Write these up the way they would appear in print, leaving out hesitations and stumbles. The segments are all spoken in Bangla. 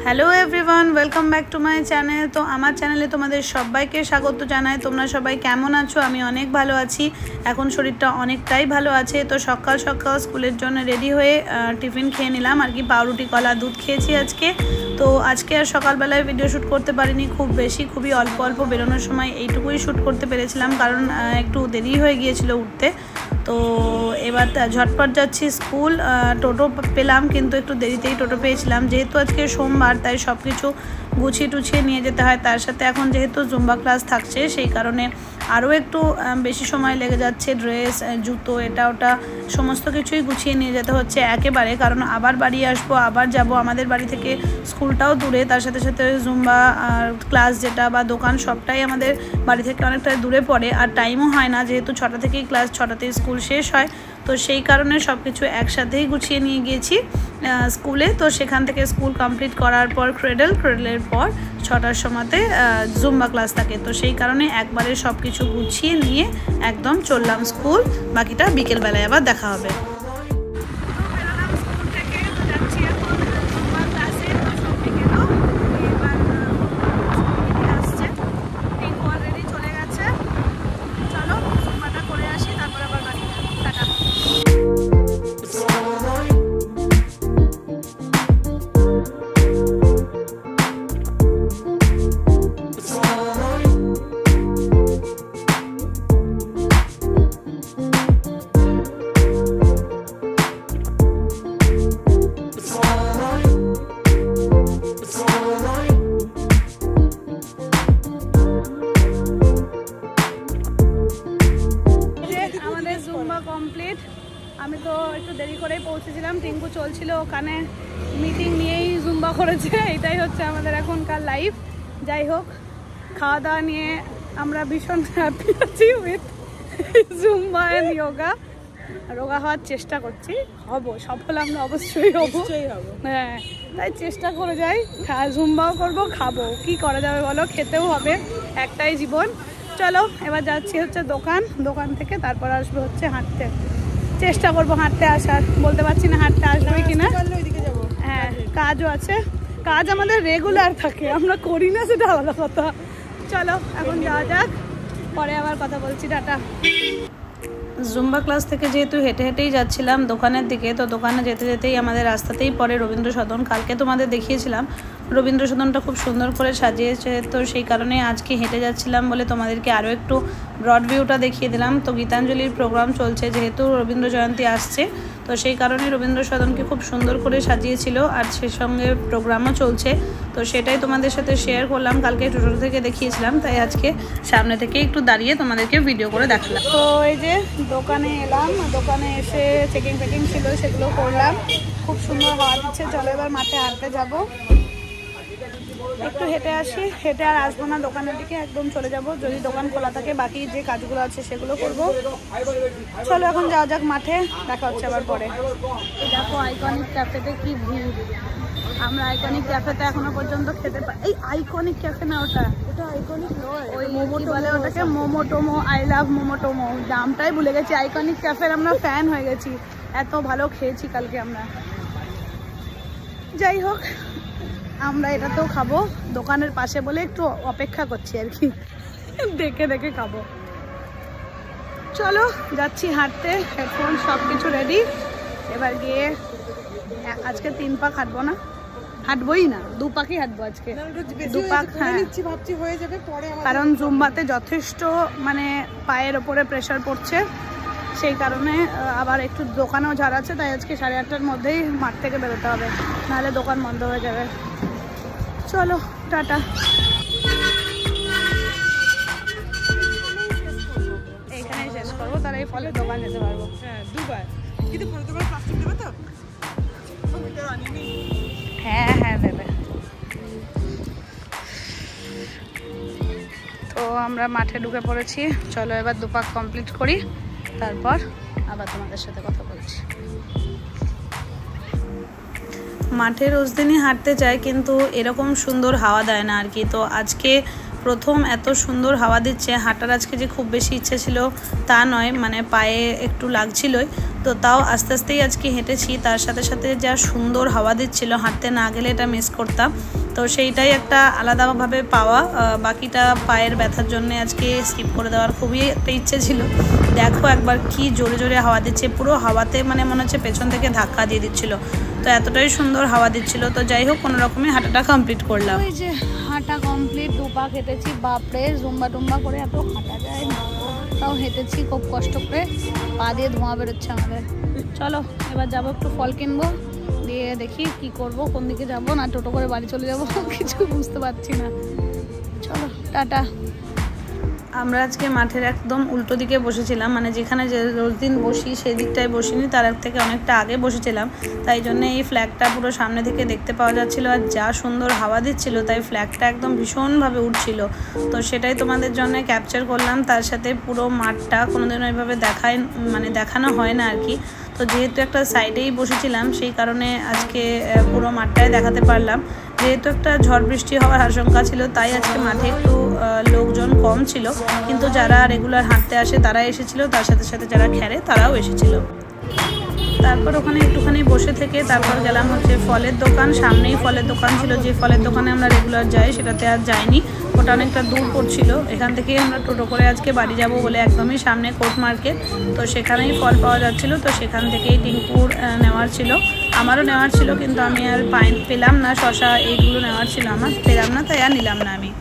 Hello everyone, welcome back to my channel. তো আমার চ্যানেলে তোমাদের সবাইকে স্বাগত জানাই। তোমরা সবাই কেমন আছো? আমি অনেক ভালো আছি। এখন শরীরটা অনেকটাই ভালো আছে। তো সকাল সকাল স্কুলের জন্য রেডি হয়ে টিফিন খেয়ে নিলাম আর কি। পাউরুটি কলা দুধ খেয়েছি আজকে। তো আজকে আর সকালবেলায় ভিডিও শ্যুট করতে পারিনি খুব বেশি, খুবই অল্প অল্প বেরোনোর সময় এইটুকুই শ্যুট করতে পেরেছিলাম, কারণ একটু দেরি হয়ে গিয়েছিল উঠতে। তো এবার ঝটপট যাচ্ছি স্কুল। টোটো পেলাম, কিন্তু একটু দেরিতেই টোটো পেয়েছিলাম। যেহেতু আজকে সোমবার, তাই সব কিছু গুছিয়ে টুছিয়ে নিয়ে যেতে হয়। তার সাথে এখন যেহেতু জুম্বা ক্লাস থাকছে, সেই কারণে আরও একটু বেশি সময় লেগে যাচ্ছে। ড্রেস, জুতো, এটা ওটা সমস্ত কিছুই গুছিয়ে নিয়ে যেতে হচ্ছে একেবারে, কারণ আবার বাড়ি আসবো, আবার যাব। আমাদের বাড়ি থেকে স্কুলটাও দূরে, তার সাথে সাথে জুম্বা আর ক্লাস যেটা বা দোকান সবটাই আমাদের বাড়ি থেকে অনেকটা দূরে পড়ে। আর টাইমও হয় না, যেহেতু 6টা থেকেই ক্লাস, 6টাতেই স্কুল শেষ হয়। তো সেই কারণে সব কিছু একসাথেই গুছিয়ে নিয়ে গিয়েছি স্কুলে। তো সেখান থেকে স্কুল কমপ্লিট করার পর ক্রেডেলের পর 6টার সময়তে জুম্বা ক্লাস থাকে। তো সেই কারণে একবারে সব কিছু গুছিয়ে নিয়ে একদম চললাম স্কুল। বাকিটা বিকেলবেলায় আবার দেখা হবে। কমপ্লিট। আমি তো একটু দেরি করেই পৌঁছেছিলাম, টিঙ্কু চলছিল ওখানে মিটিং নিয়েই জুম্বা করেছে। এটাই হচ্ছে আমাদের এখনকার লাইফ। যাই হোক, খাওয়া দাওয়া নিয়ে আমরা ভীষণ হ্যাপি আছি উইথ জুম্বা অ্যান্ড যোগা। রোগা হওয়ার চেষ্টা করছি, হবো, সফল আমরা অবশ্যই হবো। হ্যাঁ, তাই চেষ্টা করে যাই। জুম্বাও করবো, খাবো, কি করা যাবে বলো, খেতেও হবে, একটাই জীবন। চলো এবার যাচ্ছি হচ্ছে দোকান থেকে তারপর আসবো হচ্ছে হাঁটতে। চেষ্টা করবো হাঁটতে আসার, বলতে পারছি না হাঁটতে আসবোই কিনা। হ্যাঁ, কাজও আছে, কাজ আমাদের রেগুলার থাকে, আমরা করি না সেটা আলাদা কথা। চলো এখন যাওয়া যাক, পরে আবার কথা বলছি, টাটা। জুম্বা ক্লাস থেকে যেহেতু হেঁটে হেঁটেই যাচ্ছিলাম দোকানের দিকে, তো দোকানে যেতে যেতেই আমাদের রাস্তাতেই পড়ে রবীন্দ্র সদন। কালকে তোমাদের দেখিয়েছিলাম রবীন্দ্র সদনটা খুব সুন্দর করে সাজিয়েছে, তো সেই কারণে আজকে হেঁটে যাচ্ছিলাম বলে তোমাদেরকে আরও একটু ব্রড ভিউটা দেখিয়ে দিলাম। তো গীতাঞ্জলির প্রোগ্রাম চলছে, যেহেতু রবীন্দ্র জয়ন্তী আসছে, তো সেই কারণে রবীন্দ্র সদনকে খুব সুন্দর করে সাজিয়েছিল, আর সেই সঙ্গে প্রোগ্রামও চলছে। তো সেটাই তোমাদের সাথে শেয়ার করলাম। কালকে টোটো থেকে দেখিয়েছিলাম, তাই আজকে সামনে থেকে একটু দাঁড়িয়ে তোমাদেরকে ভিডিও করে দেখালাম। তো এই যে দোকানে এলাম, দোকানে এসে চেকিং ছিল, সেগুলো করলাম। খুব সুন্দর হাওয়া দিচ্ছে। চলো এবার মাঠে হাঁটতে যাব। একটু হেঁটে আসি, হেঁটে আর আসবো না দোকানের দিকে, একদম চলে যাব। যদি দোকান খোলা থাকে বাকি যে কাজগুলো আছে সেগুলো করব। চলো এখন যাওয়া যাক মাঠে, দেখা হচ্ছে আবার পরে। দেখো আইকনিক ক্যাফেতে কি ভিড়। আমরা আইকনিক ক্যাফেতে এখনো পর্যন্ত খেতে পাই। এই আইকনিক ক্যাফে না, ওটা আইকনিক নয়, ওই কি বলে ওটাকে, মোমোটোমো। আই লাভ মোমোটোমো, দামটাই ভুলে গেছি। আইকনিক ক্যাফের আমরা ফ্যান হয়ে গেছি, এত ভালো খেয়েছি কালকে আমরা। যাই হোক, আমরা এটাতেও খাবো, দোকানের পাশে বলে একটু অপেক্ষা করছি আর কি, দেখে দেখে খাবো। চলো যাচ্ছি হাঁটতে, হেডফোন সব কিছু রেডি। এবার গিয়ে আজকে 3 পাক হাঁটবো না, হাঁটবোই না, 2 পাকই হাঁটবো আজকে। 2 পাক, হ্যাঁ, কারণ জুম্বাতে যথেষ্ট মানে পায়ের ওপরে প্রেশার পড়ছে, সেই কারণে আবার একটু দোকানেও ঝাড় আছে, তাই আজকে 8:30টার মধ্যেই মাঠ থেকে বেরোতে হবে, নাহলে দোকান বন্ধ হয়ে যাবে। চলো টাটা। এইখানেই শেষ করবো, তাহলে এই ফলের দোকান যেতে পারবো। হ্যাঁ হ্যাঁ দেবে। তো আমরা মাঠে ঢুকে পড়েছি। চলো এবার 2 পাক কমপ্লিট করি, তারপর আবার তোমাদের সাথে কথা বলছি। মাঠে রোজ দিনই হাঁটতে চাই, কিন্তু এরকম সুন্দর হাওয়া দেয় না আর কি। তো আজকে প্রথম এত সুন্দর হাওয়া দিচ্ছে। হাঁটার আজকে যে খুব বেশি ইচ্ছে ছিল তা নয়, মানে পায়ে একটু লাগছিলই। তো তাও আস্তে আস্তেই আজকে হেঁটেছি, তার সাথে সাথে যা সুন্দর হাওয়া দিচ্ছিল, হাঁটতে না গেলে এটা মিস করতাম। তো সেইটাই একটা আলাদাভাবে পাওয়া। বাকিটা পায়ের ব্যথার জন্য আজকে স্কিপ করে দেওয়ার খুবই একটা ইচ্ছে ছিল। দেখো একবার কি জোরে জোরে হাওয়া দিচ্ছে, পুরো হাওয়াতে মানে মনে হচ্ছে পেছন থেকে ধাক্কা দিয়ে দিচ্ছিল। তো এতটাই সুন্দর হাওয়া দিচ্ছিল। তো যাই হোক কোনো রকমে হাঁটাটা কমপ্লিট করলাম। ওই যে হাঁটা কমপ্লিট, 2 পা হেঁটেছি। বাপরে, জুম্বা টুম্বা করে এত হাঁটা যায় না, তাও হেঁটেছি খুব কষ্ট করে, পা দিয়ে ধোঁয়া বেরোচ্ছে আমাদের। চলো এবার যাবো একটু ফল কিনবো, দিয়ে দেখি কি করব, কোন দিকে যাবো, না টোটো করে বাড়ি চলে যাবো কিছু বুঝতে পারছি না। চলো টাটা। আমরা আজকে মাঠের একদম উল্টো দিকে বসেছিলাম, মানে যেখানে যে রোজ দিন বসি সেই দিকটায় বসিনি, তার থেকে অনেকটা আগে বসেছিলাম। তাই জন্য এই ফ্ল্যাগটা পুরো সামনে থেকে দেখতে পাওয়া যাচ্ছিলো, আর যা সুন্দর হাওয়া দিচ্ছিল তাই ফ্ল্যাগটা একদম ভীষণভাবে উঠছিল। তো সেটাই তোমাদের জন্য ক্যাপচার করলাম। তার সাথে পুরো মাঠটা কোনোদিনও এইভাবে দেখানো হয় না আর কি। তো যেহেতু একটা সাইডেই বসেছিলাম সেই কারণে আজকে পুরো মাঠটাই দেখাতে পারলাম। যেহেতু একটা ঝড় বৃষ্টি হওয়ার আশঙ্কা ছিল তাই আজকে মাঠে একটু লোকজন কম ছিল, কিন্তু যারা রেগুলার হাঁটতে আসে তারা এসেছিল, তার সাথে সাথে যারা খেলে তারাও এসেছিল। তারপর ওখানে একটুখানি বসে থেকে তারপর গেলাম হচ্ছে ফলের দোকান। সামনেই ফলের দোকান ছিল, যে ফলের দোকানে আমরা রেগুলার যাই সেটাতে আর যাইনি, ওটা অনেকটা দূর পড়ছিল। এখান থেকেই আমরা টোটো করে আজকে বাড়ি যাব বলে একদমই সামনে কোর্ট মার্কেট, তো সেখানেই ফল পাওয়া যাচ্ছিল। তো সেখান থেকেই টিঙ্কুর নেওয়ার ছিল, আমারও নেওয়ার ছিল, কিন্তু আমি আর পেলাম না। শশা এইগুলো নেওয়ার ছিল, আমার পেলাম না, তাই আর নিলাম না আমি।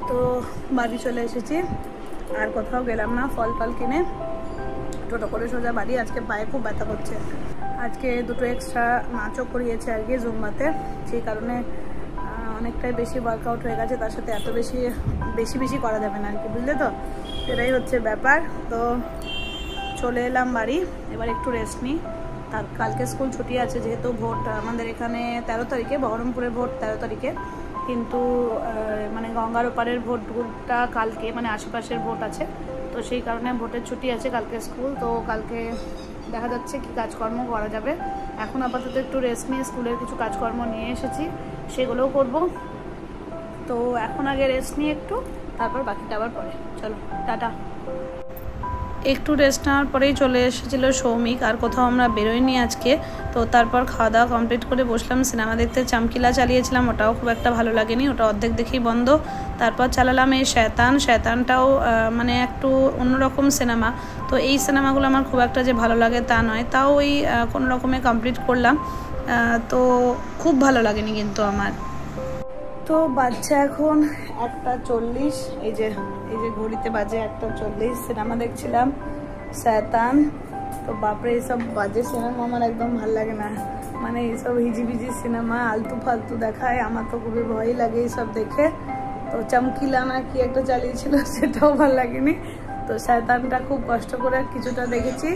তো বাড়ি চলে এসেছি, আর কোথাও গেলাম না ফল কিনে, টোটো করে সোজা বাড়ি। আজকে পায়ে খুব ব্যথা করছে, আজকে 2টো এক্সট্রা নাচও করিয়েছে আর কি জুম্বাতে, সেই কারণে অনেকটাই বেশি ওয়ার্কআউট হয়ে গেছে। তার সাথে এত বেশি করা যাবে না আর কি, বুঝলে তো, এটাই হচ্ছে ব্যাপার। তো চলে এলাম বাড়ি, এবার একটু রেস্ট নিই। তার কালকে স্কুল ছুটি আছে, যেহেতু ভোট আমাদের এখানে 13 তারিখে, বহরমপুরে ভোট 13 তারিখে, কিন্তু মানে গঙ্গার ওপারের ভোটটা কালকে, মানে আশেপাশের ভোট আছে, তো সেই কারণে ভোটের ছুটি আছে কালকে স্কুল। তো কালকে দেখা যাচ্ছে কি কাজকর্ম করা যাবে। এখন আপাতত একটু রেস্ট নিয়ে স্কুলের কিছু কাজকর্ম নিয়ে এসেছি, সেগুলোও করব। তো এখন আগে রেস্ট নিয়ে একটু, তারপর বাকিটা আবার পরে। চলো টাটা। একটু রেস্ট নেওয়ার পরেই চলে এসেছিলো সৌমিক, আর কোথাও আমরা বেরোইনি আজকে। তো তারপর খাওয়া দাওয়া কমপ্লিট করে বসলাম সিনেমা দেখতে। চামকিলা চালিয়েছিলাম, ওটাও খুব একটা ভালো লাগেনি, ওটা অর্ধেক দেখেই বন্ধ। তারপর চালালাম এই শয়তানটাও মানে একটু অন্যরকম সিনেমা। তো এই সিনেমাগুলো আমার খুব একটা যে ভালো লাগে তা নয়, তাও ওই কোনো রকমে কমপ্লিট করলাম। তো খুব ভালো লাগেনি কিন্তু আমার। তো বাচ্চা এখন 1:40, এই যে ঘড়িতে বাজে 1:40, সিনেমা দেখছিলাম শয়তান। তো বাপরে, এইসব বাজে সিনেমা আমার একদম ভাল লাগে না, মানে এইসব হিজিবিজি সিনেমা আলতু ফালতু দেখায়, আমার তো খুবই ভয় লাগে এইসব দেখে। তো চমকিলা না কি একটা চালিয়েছিল, সেটাও ভাল লাগেনি। তো শয়তানটা খুব কষ্ট করে কিছুটা দেখেছি,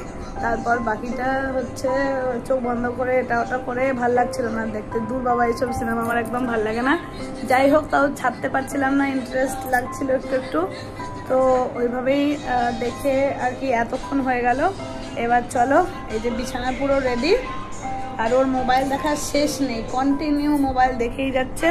তারপর বাকিটা হচ্ছে চোখ বন্ধ করে এটা ওটা করে ভাল লাগছিল না দেখতে। দূর বাবা, এইসব সিনেমা আমার একদম ভাল লাগে না। যাই হোক, তাও ছাড়তে পারছিলাম না, ইন্টারেস্ট লাগছিল একটু। তো ওইভাবেই দেখে আর কি এতক্ষণ হয়ে গেল। এবার চলো, এই যে বিছানা পুরো রেডি, আর ওর মোবাইল দেখার শেষ নেই, কন্টিনিউ মোবাইল দেখেই যাচ্ছে।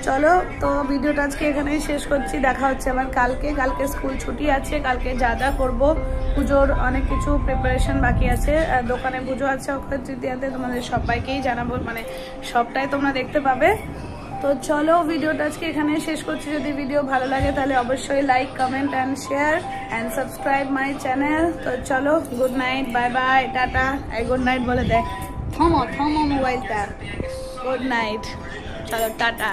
চলো, তো ভিডিওটা আজকে এখানেই শেষ করছি। দেখা হচ্ছে আবার কালকে স্কুল ছুটি আছে। কালকে যা করবো, পুজোর অনেক কিছু প্রিপারেশন বাকি আছে, দোকানে পুজো আছে অক্ষয় তৃতীয়াতে, তোমাদের সবাইকেই জানাবো, মানে সবটাই তোমরা দেখতে পাবে। তো চলো, ভিডিওটা আজকে এখানে শেষ করছি। যদি ভিডিও ভালো লাগে তাহলে অবশ্যই like, comment and share and subscribe my channel. তো চলো, good night, bye bye, tata. Good night বলে দেয়, থামো মোবাইলটা, গুড নাইট, চলো টাটা।